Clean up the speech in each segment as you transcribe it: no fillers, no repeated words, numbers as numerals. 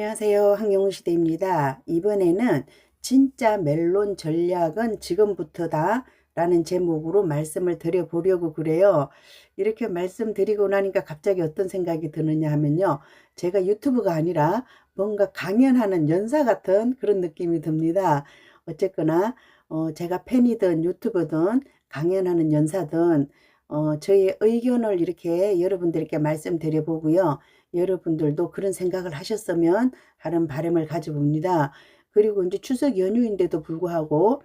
안녕하세요. 황영우 시대입니다. 이번에는 진짜 멜론 전략은 지금부터다 라는 제목으로 말씀을 드려보려고 그래요. 이렇게 말씀드리고 나니까 갑자기 어떤 생각이 드느냐 하면요. 제가 유튜브가 아니라 뭔가 강연하는 연사 같은 그런 느낌이 듭니다. 어쨌거나 제가 팬이든 유튜브든 강연하는 연사든 저의 의견을 이렇게 여러분들께 말씀드려 보고요. 여러분들도 그런 생각을 하셨으면 하는 바람을 가져봅니다. 그리고 이제 추석 연휴인데도 불구하고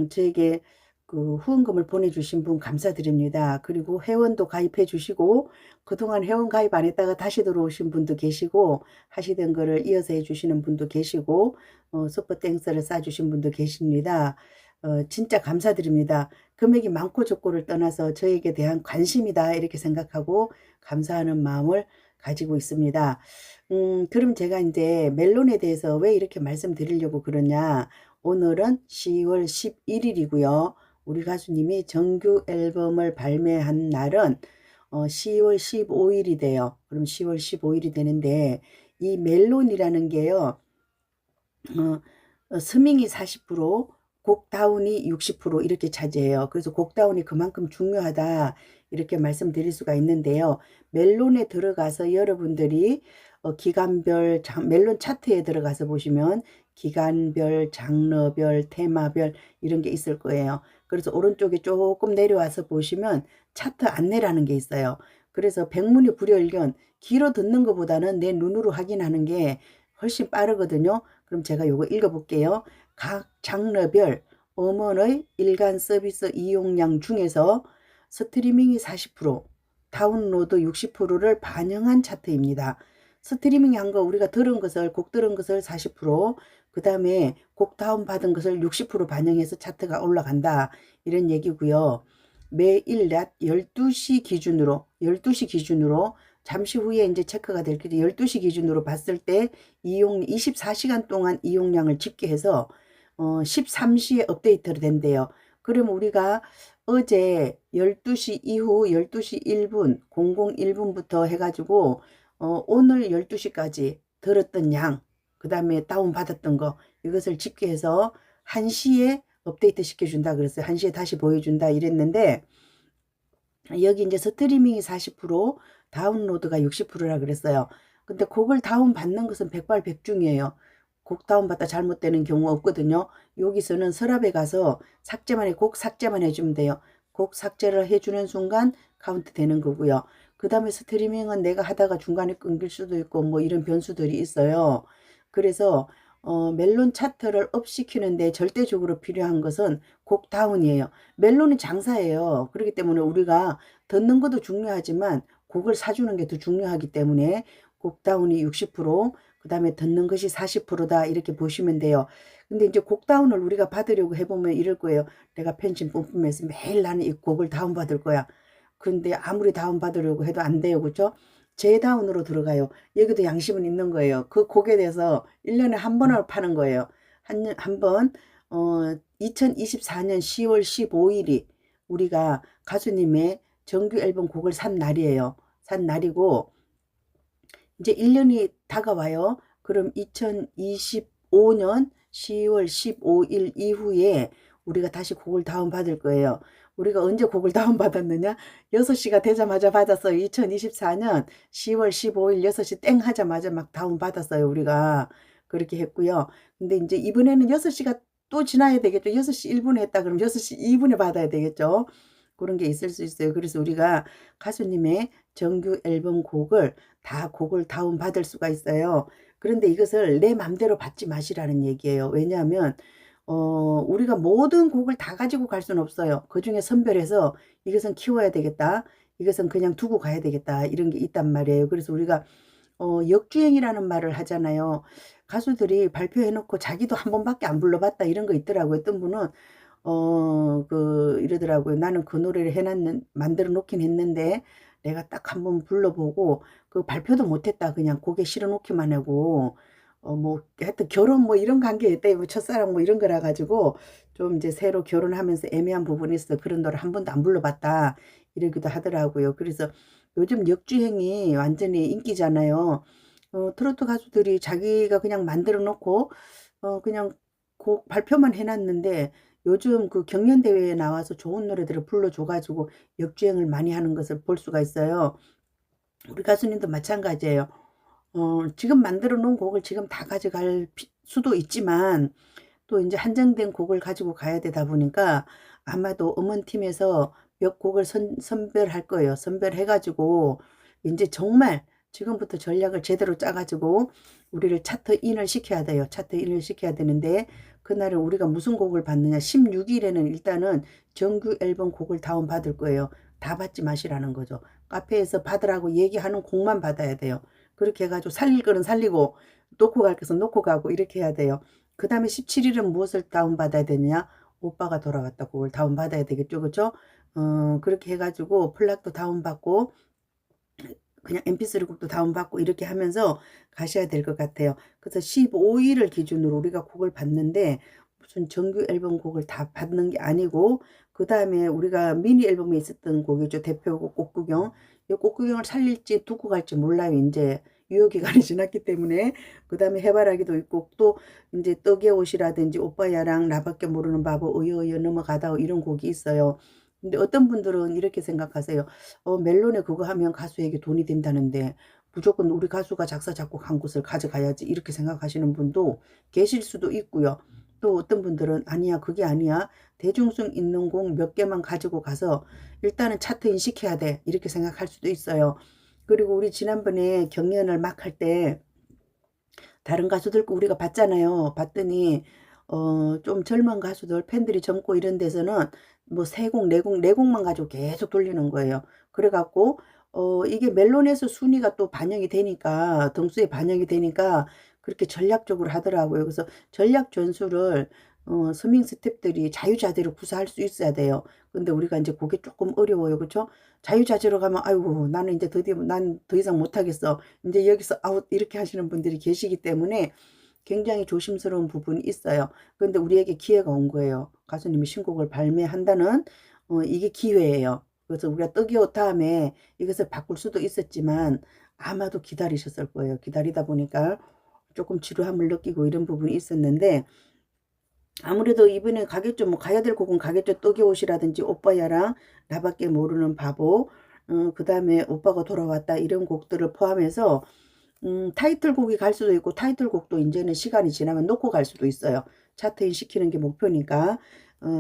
저에게 그 후원금을 보내주신 분 감사드립니다. 그리고 회원도 가입해 주시고 그동안 회원 가입 안 했다가 다시 들어오신 분도 계시고 하시던 거를 이어서 해주시는 분도 계시고 슈퍼 땡스를 쏴주신 분도 계십니다. 진짜 감사드립니다. 금액이 많고 적고를 떠나서 저에게 대한 관심이다 이렇게 생각하고 감사하는 마음을 가지고 있습니다. 그럼 제가 이제 멜론에 대해서 왜 이렇게 말씀드리려고 그러냐. 오늘은 10월 11일이고요. 우리 가수님이 정규 앨범을 발매한 날은 10월 15일이 돼요. 그럼 10월 15일이 되는데 이 멜론이라는 게요. 스밍이 40%, 곡다운이 60% 이렇게 차지해요. 그래서 곡다운이 그만큼 중요하다 이렇게 말씀드릴 수가 있는데요. 멜론에 들어가서 여러분들이 기간별 멜론 차트에 들어가서 보시면 기간별, 장르별, 테마별 이런 게 있을 거예요. 그래서 오른쪽에 조금 내려와서 보시면 차트 안내라는 게 있어요. 그래서 백문이 불여일견 귀로 듣는 것보다는 내 눈으로 확인하는 게 훨씬 빠르거든요. 그럼 제가 요거 읽어볼게요. 각 장르별 음원의 일간 서비스 이용량 중에서 스트리밍이 40%, 다운로드 60%를 반영한 차트입니다. 스트리밍 한 거 우리가 들은 것을 곡 들은 것을 40%, 그 다음에 곡 다운받은 것을 60% 반영해서 차트가 올라간다. 이런 얘기고요. 매일 낮 12시 기준으로 잠시 후에 이제 체크가 될 텐데 12시 기준으로 봤을 때 24시간 동안 이용량을 집계해서 13시에 업데이트를 된대요. 그러면 우리가 어제 12시 이후 12시 1분 001분부터 해가지고 오늘 12시까지 들었던 양, 그 다음에 다운받았던 거 이것을 집계해서 1시에 업데이트 시켜준다 그랬어요. 1시에 다시 보여준다 이랬는데 여기 이제 스트리밍이 40%, 다운로드가 60%라 그랬어요. 근데 곡을 다운받는 것은 백발백중이에요. 곡 다운받다 잘못되는 경우 없거든요. 여기서는 서랍에 가서 곡 삭제만 해주면 돼요. 곡 삭제를 해주는 순간 카운트 되는 거고요. 그 다음에 스트리밍은 내가 하다가 중간에 끊길 수도 있고 뭐 이런 변수들이 있어요. 그래서 멜론 차트를 업 시키는데 절대적으로 필요한 것은 곡 다운이에요. 멜론이 장사예요. 그렇기 때문에 우리가 듣는 것도 중요하지만 곡을 사주는 게 더 중요하기 때문에 곡 다운이 60%, 그 다음에 듣는 것이 40%다 이렇게 보시면 돼요. 근데 이제 곡 다운을 우리가 받으려고 해보면 이럴 거예요. 내가 펜션 뿜뿜해서 매일 나는 이 곡을 다운받을 거야. 근데 아무리 다운받으려고 해도 안 돼요. 그렇죠? 재다운으로 들어가요. 여기도 양심은 있는 거예요. 그 곡에 대해서 1년에 한 번을 파는 거예요. 한 번, 2024년 10월 15일이 우리가 가수님의 정규 앨범 곡을 산 날이에요. 산 날이고, 이제 1년이 다가와요. 그럼 2025년 10월 15일 이후에 우리가 다시 곡을 다운받을 거예요. 우리가 언제 곡을 다운받았느냐? 6시가 되자마자 받았어요. 2024년 10월 15일 6시 땡 하자마자 막 다운받았어요. 우리가 그렇게 했고요. 근데 이제 이번에는 6시가 또 지나야 되겠죠. 6시 1분에 했다 그러면 6시 2분에 받아야 되겠죠. 그런 게 있을 수 있어요. 그래서 우리가 가수님의 정규 앨범 곡을 다운받을 수가 있어요. 그런데 이것을 내 맘대로 받지 마시라는 얘기예요. 왜냐하면 우리가 모든 곡을 다 가지고 갈 수는 없어요. 그 중에 선별해서 이것은 키워야 되겠다. 이것은 그냥 두고 가야 되겠다. 이런 게 있단 말이에요. 그래서 우리가 역주행이라는 말을 하잖아요. 가수들이 발표해놓고 자기도 한 번밖에 안 불러봤다 이런 거 있더라고요. 어떤 분은 이러더라고요. 나는 그 노래를 만들어 놓긴 했는데 내가 딱 한 번 불러보고 그 발표도 못했다. 그냥 곡에 실어 놓기만 하고 뭐 하여튼 결혼 뭐 이런 관계에 뭐 첫사랑 뭐 이런 거라 가지고 좀 이제 새로 결혼하면서 애매한 부분이 있어 그런 노래 한 번도 안 불러봤다 이러기도 하더라고요. 그래서 요즘 역주행이 완전히 인기잖아요. 트로트 가수들이 자기가 그냥 만들어 놓고 그냥 곡 발표만 해 놨는데 요즘 그 경연대회에 나와서 좋은 노래들을 불러줘 가지고 역주행을 많이 하는 것을 볼 수가 있어요. 우리 가수님도 마찬가지예요. 지금 만들어 놓은 곡을 지금 다 가져갈 수도 있지만 또 이제 한정된 곡을 가지고 가야 되다 보니까 아마도 음원팀에서 몇 곡을 선별할 거예요. 선별해 가지고 이제 정말 지금부터 전략을 제대로 짜 가지고 우리를 차트인을 시켜야 돼요. 차트인을 시켜야 되는데 그날은 우리가 무슨 곡을 받느냐. 16일에는 일단은 정규 앨범 곡을 다운받을 거예요. 다 받지 마시라는 거죠. 카페에서 받으라고 얘기하는 곡만 받아야 돼요. 그렇게 해 가지고 살릴 거는 살리고 놓고 갈 것은 놓고 가고 이렇게 해야 돼요. 그 다음에 17일은 무엇을 다운받아야 되느냐. 오빠가 돌아왔다 곡을 다운받아야 되겠죠. 그죠? 그렇게 해가지고 플락도 다운받고 그냥 mp3 곡도 다운받고 이렇게 하면서 가셔야 될 것 같아요. 그래서 15일을 기준으로 우리가 곡을 받는데 무슨 정규 앨범 곡을 다 받는 게 아니고 그 다음에 우리가 미니 앨범에 있었던 곡이죠. 대표곡 꽃구경. 이 꽃구경을 살릴지 두고 갈지 몰라요. 이제 유효기간이 지났기 때문에. 그 다음에 해바라기도 있고 또 이제 떡의 옷이라든지 오빠야랑 나밖에 모르는 바보 어여어여 넘어가다 이런 곡이 있어요. 근데 어떤 분들은 이렇게 생각하세요. 멜론에 그거 하면 가수에게 돈이 된다는데 무조건 우리 가수가 작사 작곡한 곳을 가져가야지 이렇게 생각하시는 분도 계실 수도 있고요. 또 어떤 분들은 아니야 그게 아니야 대중성 있는 곡 몇 개만 가지고 가서 일단은 차트인 시켜야 돼 이렇게 생각할 수도 있어요. 그리고 우리 지난번에 경연을 막 할 때 다른 가수들 거 우리가 봤잖아요. 봤더니 좀 젊은 가수들 팬들이 젊고 이런 데서는 뭐 세 곡, 네 곡만 가지고 계속 돌리는 거예요. 그래 갖고 이게 멜론에서 순위가 또 반영이 되니까 등수에 반영이 되니까 그렇게 전략적으로 하더라고요. 그래서 전략 전술을 서밍 스텝들이 자유자재로 구사할 수 있어야 돼요. 근데 우리가 이제 그게 조금 어려워요. 그렇죠? 자유자재로 가면 아이고 나는 이제 드디어 난 더 이상 못하겠어. 이제 여기서 아웃 이렇게 하시는 분들이 계시기 때문에 굉장히 조심스러운 부분이 있어요. 그런데 우리에게 기회가 온 거예요. 가수님이 신곡을 발매한다는 이게 기회예요. 그래서 우리가 떡이 옷 다음에 이것을 바꿀 수도 있었지만 아마도 기다리셨을 거예요. 기다리다 보니까 조금 지루함을 느끼고 이런 부분이 있었는데 아무래도 이번에 가겠죠. 뭐 가야 될 곡은 가겠죠. 떡이 옷이라든지 오빠야랑 나밖에 모르는 바보 그 다음에 오빠가 돌아왔다 이런 곡들을 포함해서 타이틀곡이 갈 수도 있고 타이틀곡도 이제는 시간이 지나면 놓고 갈 수도 있어요. 차트인 시키는 게 목표니까.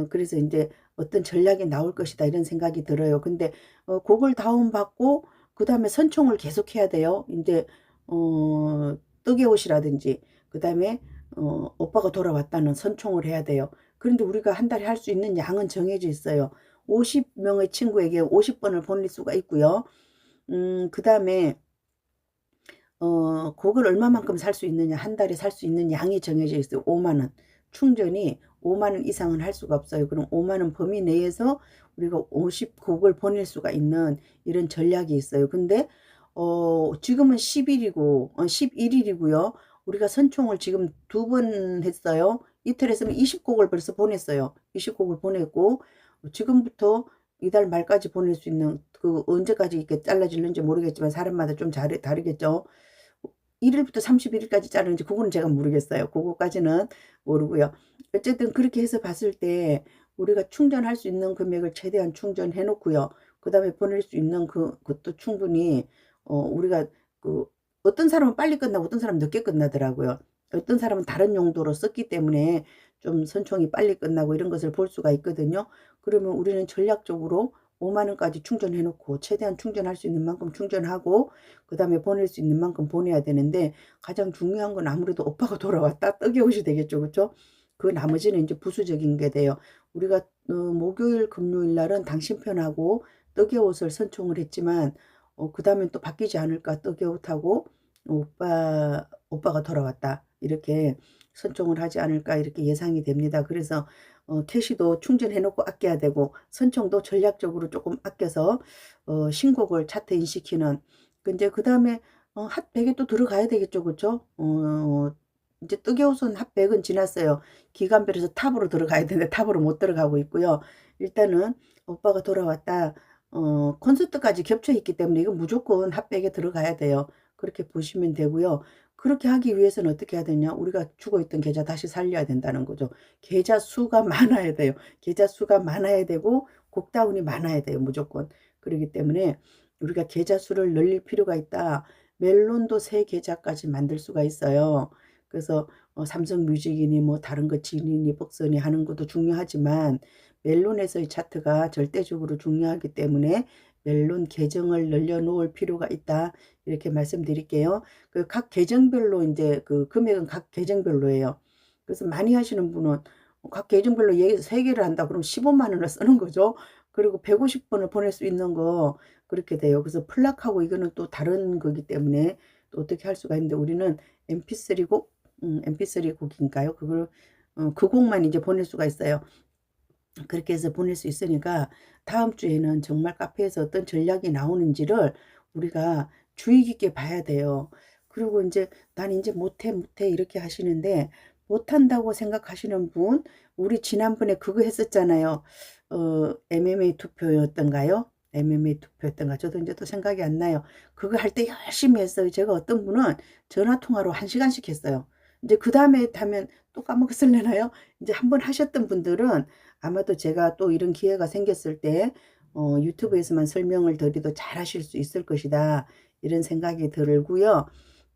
그래서 이제 어떤 전략이 나올 것이다 이런 생각이 들어요. 근데 곡을 다운받고 그 다음에 선총을 계속 해야 돼요. 이제 떡의 옷이라든지 그 다음에 오빠가 돌아왔다는 선총을 해야 돼요. 그런데 우리가 한 달에 할 수 있는 양은 정해져 있어요. 50명의 친구에게 50번을 보낼 수가 있고요. 그 다음에 곡을 얼마만큼 살 수 있느냐 한 달에 살 수 있는 양이 정해져 있어요. 5만원 충전이 5만원 이상은 할 수가 없어요. 그럼 5만원 범위 내에서 우리가 50곡을 보낼 수가 있는 이런 전략이 있어요. 근데 지금은 10일이고 11일이고요. 우리가 선총을 지금 2번 했어요. 이틀 했으면 20곡을 벌써 보냈어요. 20곡을 보냈고 지금부터 이달 말까지 보낼 수 있는 그 언제까지 이렇게 잘라질는지 모르겠지만 사람마다 좀 다르겠죠. 1일부터 31일까지 자르는지 그거는 제가 모르겠어요. 그거까지는 모르고요. 어쨌든 그렇게 해서 봤을 때 우리가 충전할 수 있는 금액을 최대한 충전해 놓고요. 그 다음에 보낼 수 있는 그것도 충분히 우리가 그 어떤 사람은 빨리 끝나고 어떤 사람은 늦게 끝나더라고요. 어떤 사람은 다른 용도로 썼기 때문에 좀 선총이 빨리 끝나고 이런 것을 볼 수가 있거든요. 그러면 우리는 전략적으로 5만원까지 충전해 놓고 최대한 충전할 수 있는 만큼 충전하고 그 다음에 보낼 수 있는 만큼 보내야 되는데 가장 중요한 건 아무래도 오빠가 돌아왔다 떡이 옷이 되겠죠. 그렇죠? 그 나머지는 이제 부수적인 게 돼요. 우리가 목요일 금요일 날은 당신 편하고 떡의 옷을 선총을 했지만 그 다음엔 또 바뀌지 않을까. 떡의 옷하고 오빠가 돌아왔다 이렇게 선총을 하지 않을까 이렇게 예상이 됩니다. 그래서 캐시도 충전해 놓고 아껴야 되고 선총도 전략적으로 조금 아껴서 신곡을 차트인 시키는 근데 그 다음에 핫100에 또 들어가야 되겠죠. 그렇죠? 이제 뜨개 옷은 핫100은 지났어요. 기간별에서 탑으로 들어가야 되는데 탑으로 못 들어가고 있고요. 일단은 오빠가 돌아왔다 콘서트까지 겹쳐 있기 때문에 이거 무조건 핫100에 들어가야 돼요. 그렇게 보시면 되고요. 그렇게 하기 위해서는 어떻게 해야 되냐? 우리가 죽어있던 계좌 다시 살려야 된다는 거죠. 계좌 수가 많아야 돼요. 계좌 수가 많아야 되고 곡다운이 많아야 돼요. 무조건. 그렇기 때문에 우리가 계좌 수를 늘릴 필요가 있다. 멜론도 새 계좌까지 만들 수가 있어요. 그래서 삼성뮤직이니 뭐 다른 거 지니니 벅서니 하는 것도 중요하지만 멜론에서의 차트가 절대적으로 중요하기 때문에 멜론 계정을 늘려놓을 필요가 있다. 이렇게 말씀드릴게요. 그 각 계정별로 이제 그 금액은 각 계정별로예요. 그래서 많이 하시는 분은 각 계정별로 3개를 한다 그러면 15만 원을 쓰는 거죠. 그리고 150번을 보낼 수 있는 거 그렇게 돼요. 그래서 플락하고 이거는 또 다른 거기 때문에 또 어떻게 할 수가 있는데 우리는 mp3 곡, mp3 곡인가요? 그걸 그 곡만 이제 보낼 수가 있어요. 그렇게 해서 보낼 수 있으니까 다음 주에는 정말 카페에서 어떤 전략이 나오는지를 우리가 주의 깊게 봐야 돼요. 그리고 이제 난 이제 못해 이렇게 하시는데 못한다고 생각하시는 분 우리 지난번에 그거 했었잖아요. MMA 투표였던가요? MMA 투표였던가 저도 이제 또 생각이 안 나요. 그거 할 때 열심히 했어요. 제가 어떤 분은 전화 통화로 1시간씩 했어요. 이제 그 다음에 하면 또 까먹었을래나요? 이제 한번 하셨던 분들은 아마도 제가 또 이런 기회가 생겼을 때 유튜브에서만 설명을 드려도 잘 하실 수 있을 것이다. 이런 생각이 들고요.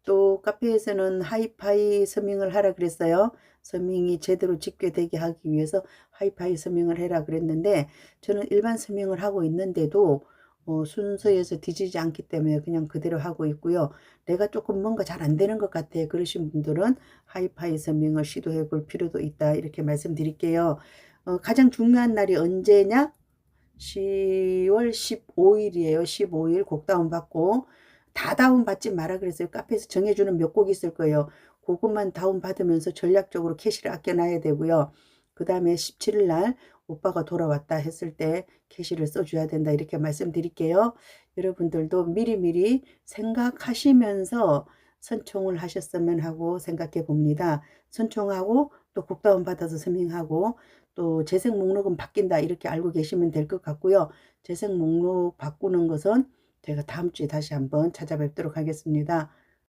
또 카페에서는 하이파이 서밍을 하라 그랬어요. 서밍이 제대로 집계되게 하기 위해서 하이파이 서밍을 해라 그랬는데 저는 일반 서밍을 하고 있는데도 순서에서 뒤지지 않기 때문에 그냥 그대로 하고 있고요. 내가 조금 뭔가 잘 안 되는 것 같아 그러신 분들은 하이파이 서밍을 시도해 볼 필요도 있다. 이렇게 말씀드릴게요. 가장 중요한 날이 언제냐? 10월 15일이에요. 15일 곡 다운 받고 다 다운 받지 마라 그랬어요. 카페에서 정해주는 몇 곡 있을 거예요. 그것만 다운 받으면서 전략적으로 캐시를 아껴놔야 되고요. 그 다음에 17일 날 오빠가 돌아왔다 했을 때 캐시를 써줘야 된다. 이렇게 말씀드릴게요. 여러분들도 미리미리 생각하시면서 선총을 하셨으면 하고 생각해 봅니다. 선총하고 또 곡 다운 받아서 서밍하고 또 재생 목록은 바뀐다 이렇게 알고 계시면 될 것 같고요. 재생 목록 바꾸는 것은 제가 다음 주에 다시 한번 찾아뵙도록 하겠습니다.